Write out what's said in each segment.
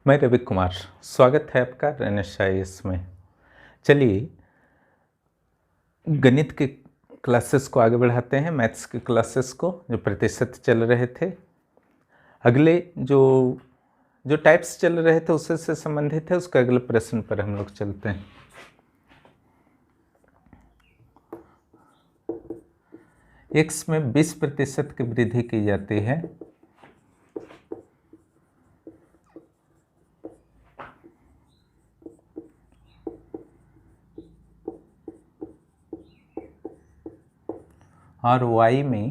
मैं रवि कुमार, स्वागत है आपका रेनेसाइंस में। चलिए गणित के क्लासेस को आगे बढ़ाते हैं, मैथ्स के क्लासेस को जो प्रतिशत चल रहे थे। अगले जो टाइप्स चल रहे थे उससे से संबंधित है, उसके अगले प्रश्न पर हम लोग चलते हैं। x में 20% की वृद्धि की जाती है और y में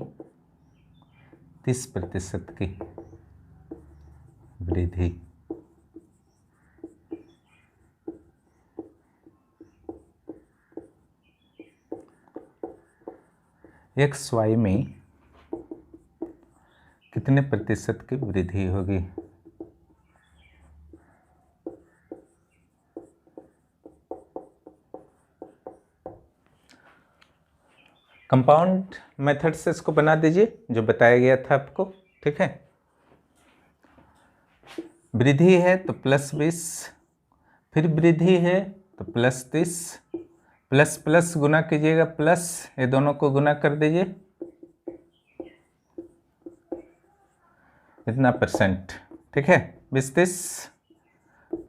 30% की वृद्धि। एक्स वाई में कितने प्रतिशत की वृद्धि होगी? कंपाउंड मेथड से इसको बना दीजिए जो बताया गया था आपको, ठीक है। वृद्धि है तो +20, फिर वृद्धि है तो +30, प्लस प्लस गुना कीजिएगा प्लस, ये दोनों को गुना कर दीजिए, इतना परसेंट, ठीक है। 20 30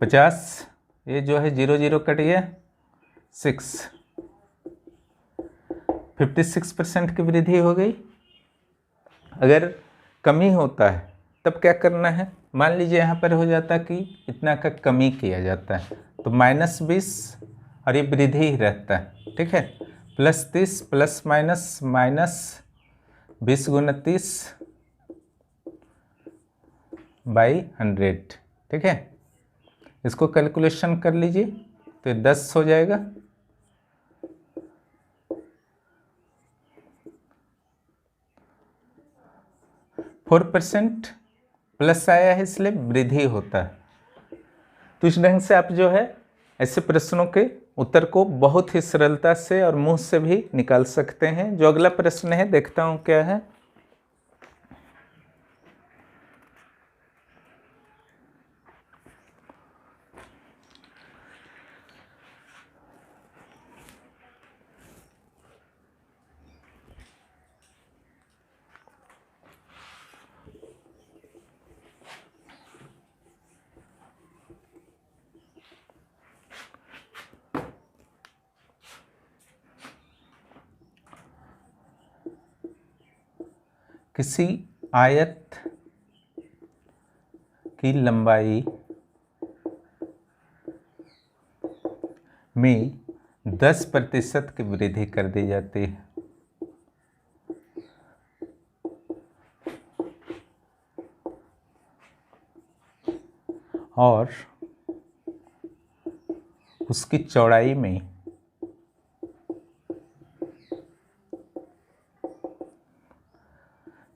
50, ये जो है 0 0 कट गया 6, 56% की वृद्धि हो गई। अगर कमी होता है तब क्या करना है? मान लीजिए यहाँ पर हो जाता कि इतना का कमी किया जाता है तो -20 और ये वृद्धि ही रहता है, ठीक है। +30 प्लस माइनस -20 गुना 30 बाई 100, ठीक है। इसको कैलकुलेशन कर लीजिए तो ये 10 हो जाएगा। %4 प्लस आया है इसलिए वृद्धि होता है। तो इस ढंग से आप जो है ऐसे प्रश्नों के उत्तर को बहुत ही सरलता से और मुंह से भी निकाल सकते हैं। जो अगला प्रश्न है देखता हूं क्या है। किसी आयत की लंबाई में 10% की वृद्धि कर दी जाती है और उसकी चौड़ाई में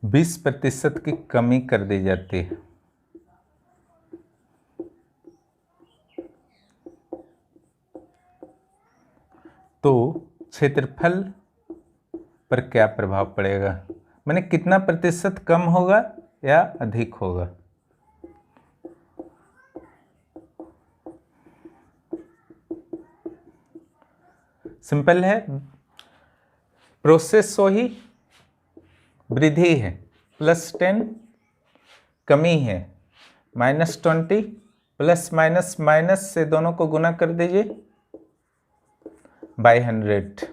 20% की कमी कर दी जाती है, तो क्षेत्रफल पर क्या प्रभाव पड़ेगा? माने कितना प्रतिशत कम होगा या अधिक होगा? सिंपल है, प्रोसेस वही, वृद्धि है +10, कमी है -20, प्लस माइनस माइनस से दोनों को गुना कर दीजिए बाई 100,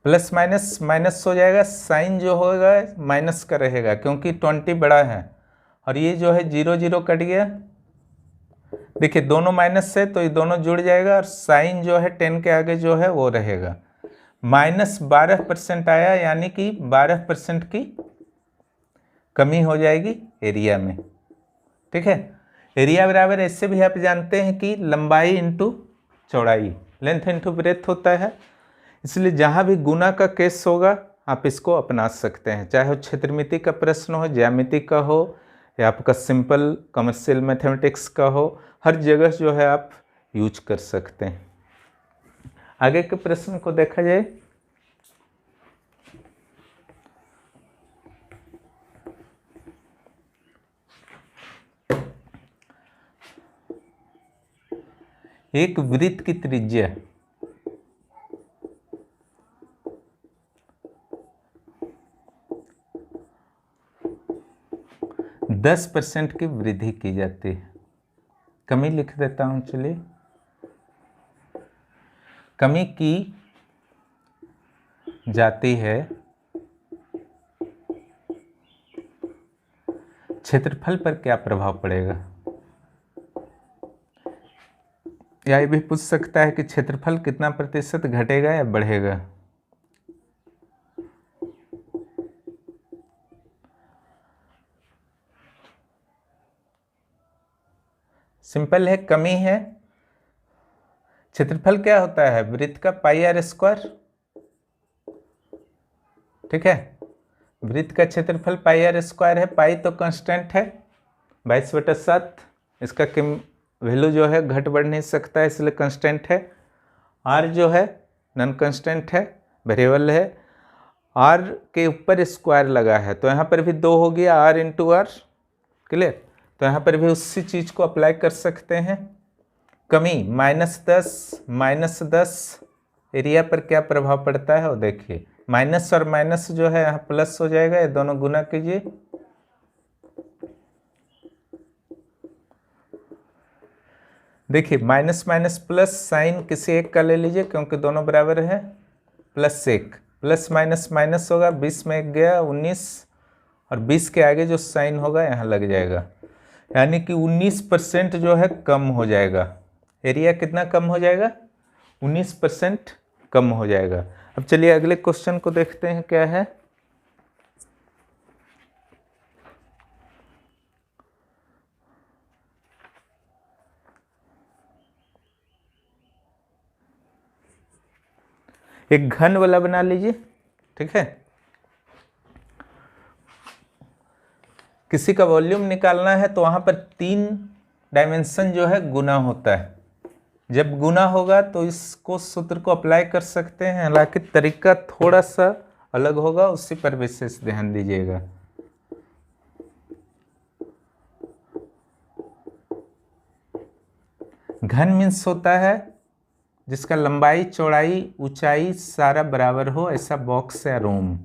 प्लस माइनस माइनस हो जाएगा, साइन जो होगा माइनस का रहेगा क्योंकि 20 बड़ा है और ये जो है 0 0 कट गया। देखिए दोनों माइनस है तो ये दोनों जुड़ जाएगा और साइन जो है 10 के आगे जो है वो रहेगा। -12% आया यानी कि 12% की कमी हो जाएगी एरिया में, ठीक है। एरिया बराबर ऐसे भी आप जानते हैं कि लंबाई इंटू चौड़ाई, लेंथ इंटू ब्रेथ होता है, इसलिए जहाँ भी गुना का केस होगा आप इसको अपना सकते हैं, चाहे वो क्षेत्रमिति का प्रश्न हो, ज्यामिति का हो या आपका सिंपल कमर्शियल मैथमेटिक्स का हो, हर जगह जो है आप यूज कर सकते हैं। आगे के प्रश्न को देखा जाए। एक वृत्त की त्रिज्या 10% की वृद्धि की जाती है। कमी लिख देता हूं, चलिए। कमी की जाती है क्षेत्रफल पर क्या प्रभाव पड़ेगा, या ये भी पूछ सकता है कि क्षेत्रफल कितना प्रतिशत घटेगा या बढ़ेगा। सिंपल है, कमी है। क्षेत्रफल क्या होता है, वृत्त का पाई आर स्क्वायर, ठीक है। वृत्त का क्षेत्रफल पाई आर स्क्वायर है, पाई तो कांस्टेंट है 22/7, इसका वैल्यू जो है घट बढ़ नहीं सकता है, इसलिए कांस्टेंट है। आर जो है नॉन कांस्टेंट है, वेरिएबल है। आर के ऊपर स्क्वायर लगा है तो यहाँ पर भी 2 हो गया, आर इंटू आर, क्लियर। तो यहाँ पर भी उसी चीज को अप्लाई कर सकते हैं। कमी -10 एरिया पर क्या प्रभाव पड़ता है वो देखिए। माइनस और माइनस जो है यहाँ प्लस हो जाएगा, ये दोनों गुना कीजिए। देखिए माइनस माइनस प्लस, साइन किसी एक का ले लीजिए क्योंकि दोनों बराबर है, +1 प्लस माइनस माइनस होगा, 20 में 1 गया 19, और 20 के आगे जो साइन होगा यहाँ लग जाएगा, यानी कि 19% जो है कम हो जाएगा। एरिया कितना कम हो जाएगा, 19% कम हो जाएगा। अब चलिए अगले क्वेश्चन को देखते हैं क्या है। एक घन वाला बना लीजिए, ठीक है। किसी का वॉल्यूम निकालना है तो वहां पर 3 डायमेंशन जो है गुना होता है। जब गुना होगा तो इसको सूत्र को अप्लाई कर सकते हैं, हालांकि तरीका थोड़ा सा अलग होगा, उसी पर विशेष ध्यान दीजिएगा। घन मीन्स होता है जिसका लंबाई चौड़ाई ऊंचाई सारा बराबर हो, ऐसा बॉक्स या रूम।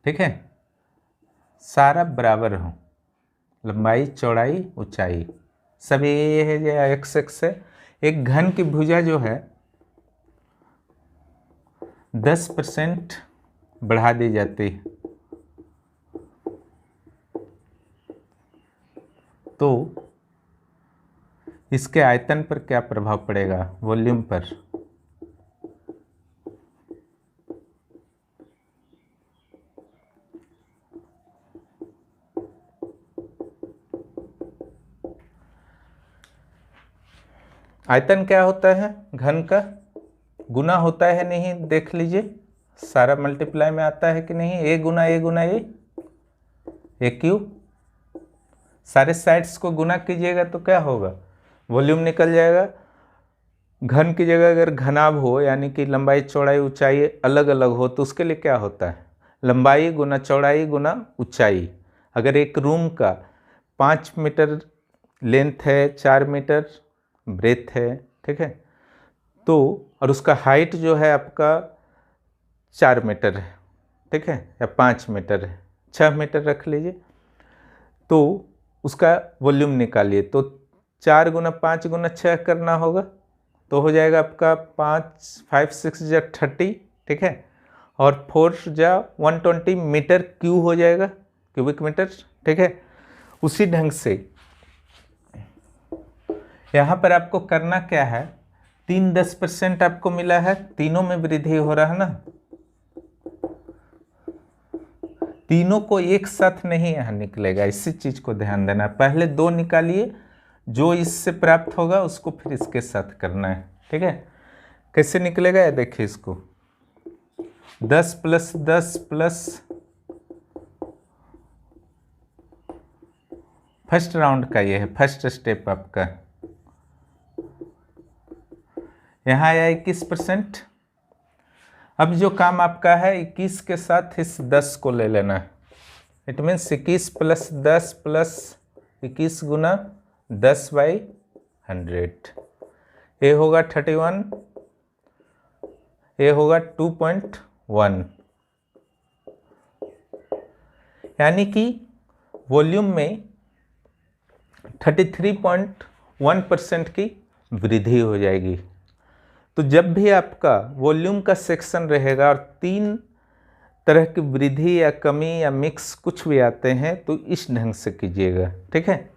ठीक है, सारा बराबर हो, लंबाई चौड़ाई ऊंचाई सभी ये है, या एक्स एक्स है। एक घन की भुजा जो है 10% बढ़ा दी जाती है, तो इसके आयतन पर क्या प्रभाव पड़ेगा, वॉल्यूम पर। आयतन क्या होता है, घन का गुना होता है, नहीं देख लीजिए सारा मल्टीप्लाई में आता है कि नहीं, ए गुना ए गुना ए क्यू, सारे साइड्स को गुना कीजिएगा तो क्या होगा, वॉल्यूम निकल जाएगा। घन की जगह अगर घनाभ हो, यानी कि लंबाई चौड़ाई ऊंचाई अलग अलग हो, तो उसके लिए क्या होता है, लंबाई गुना चौड़ाई गुना ऊंचाई। अगर एक रूम का 5 मीटर लेंथ है, 4 मीटर ब्रेथ है, ठीक है, तो और उसका हाइट जो है आपका 4 मीटर है, ठीक है, या 5 मीटर है, 6 मीटर रख लीजिए, तो उसका वॉल्यूम निकालिए। तो 4 गुना 5 गुना 6 करना होगा, तो हो जाएगा आपका 5 6 जा 30, ठीक है, और 4 जा 120 मीटर क्यू हो जाएगा, क्यूबिक मीटर, ठीक है। उसी ढंग से यहाँ पर आपको करना क्या है, 3-10% आपको मिला है, तीनों में वृद्धि हो रहा है ना, तीनों को एक साथ नहीं यहाँ निकलेगा, इसी चीज को ध्यान देना। पहले 2 निकालिए, जो इससे प्राप्त होगा उसको फिर इसके साथ करना है, ठीक है। कैसे निकलेगा ये देखिए, इसको 10 + 10 प्लस फर्स्ट राउंड का, ये है फर्स्ट स्टेप आपका, यहाँ आया 21%। अब जो काम आपका है 21 के साथ इस 10 को ले लेना है, इट मीन्स 21 प्लस 10 प्लस 21 गुना 10/100। ए होगा 31, ए होगा 2.1, यानी कि वॉल्यूम में 33.1% की वृद्धि हो जाएगी। तो जब भी आपका वॉल्यूम का सेक्शन रहेगा और 3 तरह की वृद्धि या कमी या मिक्स कुछ भी आते हैं तो इस ढंग से कीजिएगा, ठीक है।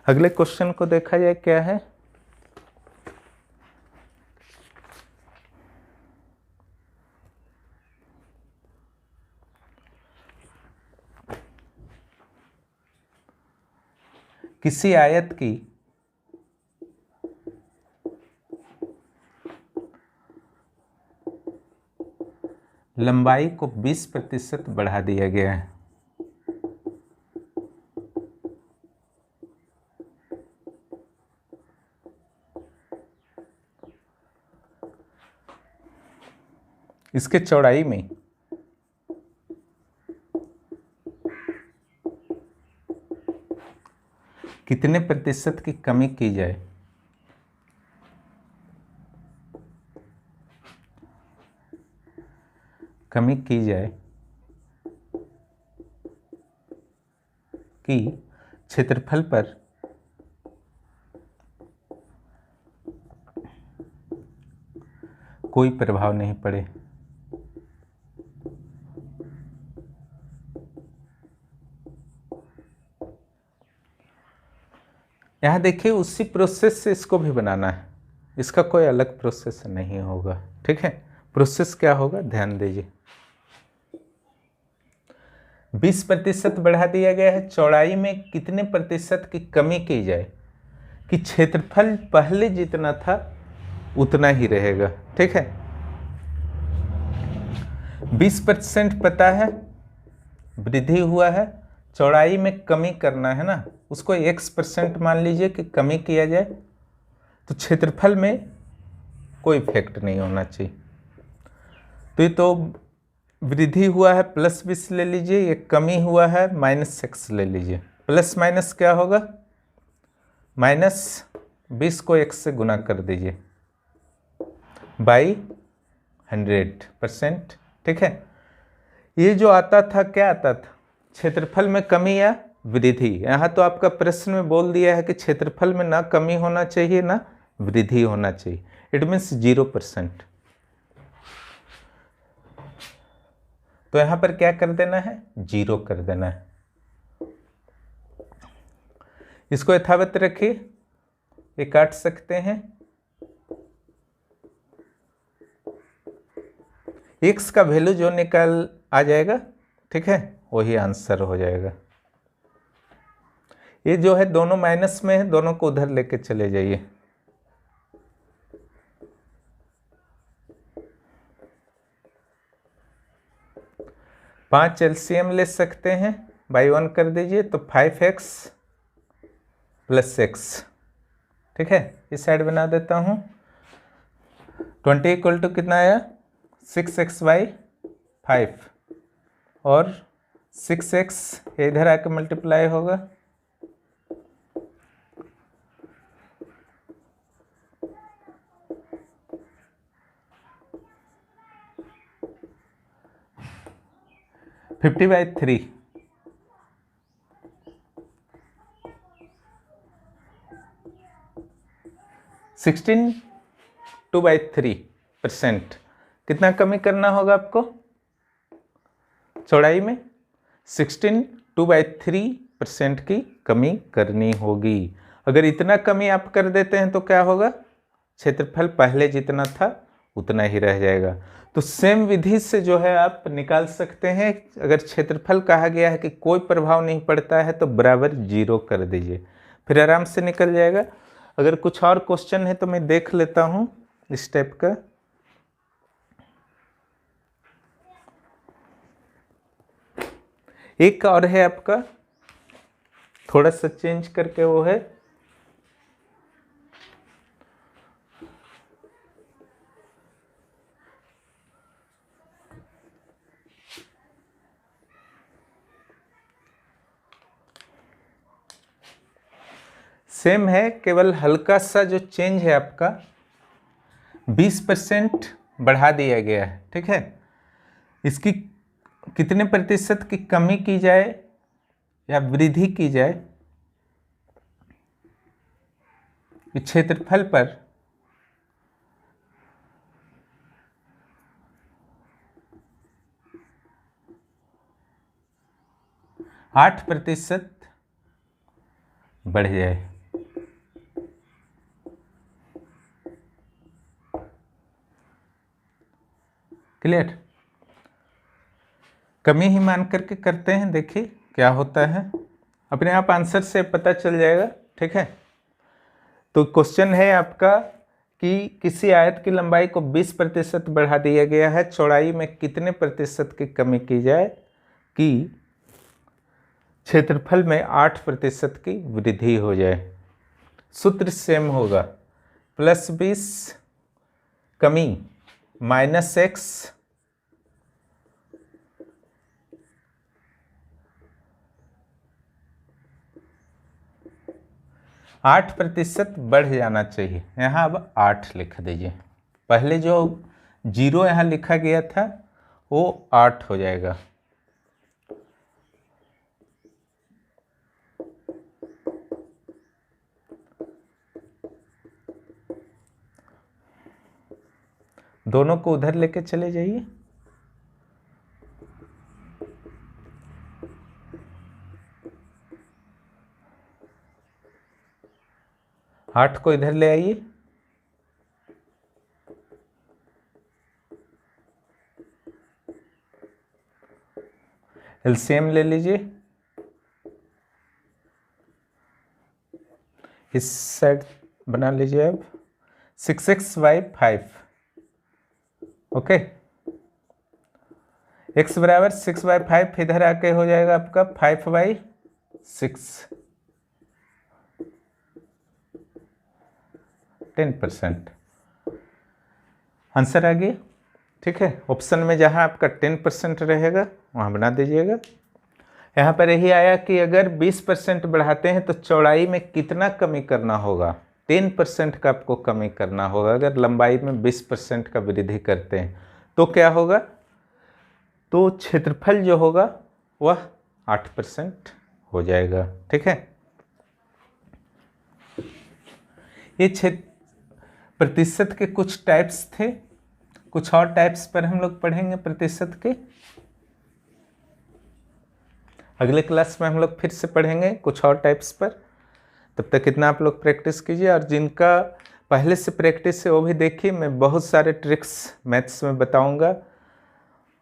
अगले क्वेश्चन को देखा जाए क्या है। किसी आयत की लंबाई को 20% बढ़ा दिया गया है। इसके चौड़ाई में कितने प्रतिशत की कमी की जाए। कमी की जाए कि क्षेत्रफल पर कोई प्रभाव नहीं पड़े। यहाँ देखिए उसी प्रोसेस से इसको भी बनाना है, इसका कोई अलग प्रोसेस नहीं होगा, ठीक है। प्रोसेस क्या होगा ध्यान दीजिए। 20% बढ़ा दिया गया है। चौड़ाई में कितने प्रतिशत की कमी की जाए कि क्षेत्रफल पहले जितना था उतना ही रहेगा, ठीक है। 20% पता है वृद्धि हुआ है, चौड़ाई में कमी करना है ना, उसको x% मान लीजिए कि कमी किया जाए तो क्षेत्रफल में कोई इफेक्ट नहीं होना चाहिए। तो ये तो वृद्धि हुआ है +20 ले लीजिए, ये कमी हुआ है -x ले लीजिए। प्लस माइनस क्या होगा, -20 को x से गुना कर दीजिए बाई 100%, ठीक है। ये जो आता था क्या आता था, क्षेत्रफल में कमी या वृद्धि। यहाँ तो आपका प्रश्न में बोल दिया है कि क्षेत्रफल में ना कमी होना चाहिए ना वृद्धि होना चाहिए, इट मीन्स 0%। तो यहाँ पर क्या कर देना है, 0 कर देना है। इसको यथावत रखिए, ये काट सकते हैं। x का वैल्यू जो निकल आ जाएगा, ठीक है, वही आंसर हो जाएगा। ये जो है दोनों माइनस में है, दोनों को उधर लेके चले जाइए। पांच एलसीएम ले सकते हैं, बाई 1 कर दीजिए तो 5x + x, ठीक है। इस साइड बना देता हूं। 20 = कितना आया, 6x/5 और 6x इधर आके मल्टीप्लाई होगा। (50/3) 16 2/3%। कितना कमी करना होगा आपको चौड़ाई में, 16 2/3% की कमी करनी होगी। अगर इतना कमी आप कर देते हैं तो क्या होगा, क्षेत्रफल पहले जितना था उतना ही रह जाएगा। तो सेम विधि से जो है आप निकाल सकते हैं। अगर क्षेत्रफल कहा गया है कि कोई प्रभाव नहीं पड़ता है तो बराबर 0 कर दीजिए, फिर आराम से निकल जाएगा। अगर कुछ और क्वेश्चन है तो मैं देख लेता हूं इस टाइप का। एक और है आपका, थोड़ा सा चेंज करके, वो है सेम है, केवल हल्का सा जो चेंज है आपका 20% बढ़ा दिया गया है। ठीक है, इसकी कितने प्रतिशत की कमी की जाए या वृद्धि की जाए, क्षेत्रफल पर आठ प्रतिशत बढ़ जाए। क्लियर? कमी ही मान करके करते हैं, देखिए क्या होता है, अपने आप आंसर से पता चल जाएगा। ठीक है, तो क्वेश्चन है आपका कि किसी आयत की लंबाई को 20% बढ़ा दिया गया है, चौड़ाई में कितने प्रतिशत की कमी की जाए कि क्षेत्रफल में 8% की वृद्धि हो जाए। सूत्र सेम होगा, +20 कमी -x 8% बढ़ जाना चाहिए। यहाँ अब 8 लिख दीजिए, पहले जो 0 यहाँ लिखा गया था वो 8 हो जाएगा। दोनों को उधर लेके चले जाइए, आठ को इधर ले आइए, एलसीएम ले लीजिए, इस साइड बना लीजिए। अब 6x/5, ओके, x बराबर 6/5 इधर आके हो जाएगा आपका 5/6, 10%। आंसर आ गया। ठीक है, ऑप्शन में जहां आपका 10% रहेगा वहां बना दीजिएगा। यहाँ पर यही आया कि अगर 20% बढ़ाते हैं तो चौड़ाई में कितना कमी करना होगा, 10% का आपको कमी करना होगा। अगर लंबाई में 20% का वृद्धि करते हैं तो क्या होगा, तो क्षेत्रफल जो होगा वह 8% हो जाएगा। ठीक है, ये प्रतिशत के कुछ टाइप्स थे, कुछ और टाइप्स पर हम लोग पढ़ेंगे प्रतिशत के। अगले क्लास में हम लोग फिर से पढ़ेंगे कुछ और टाइप्स पर। तब तक इतना आप लोग प्रैक्टिस कीजिए, और जिनका पहले से प्रैक्टिस है वो भी देखिए। मैं बहुत सारे ट्रिक्स मैथ्स में बताऊंगा,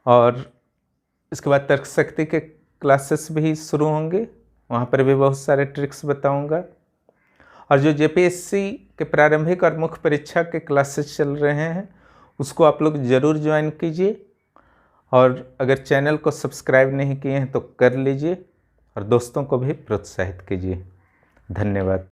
और इसके बाद तर्क शक्ति के क्लासेस भी शुरू होंगे, वहाँ पर भी बहुत सारे ट्रिक्स बताऊंगा। और जो जेपीएससी के प्रारंभिक और मुख्य परीक्षा के क्लासेस चल रहे हैं उसको आप लोग ज़रूर ज्वाइन कीजिए, और अगर चैनल को सब्सक्राइब नहीं किए हैं तो कर लीजिए, और दोस्तों को भी प्रोत्साहित कीजिए। धन्यवाद।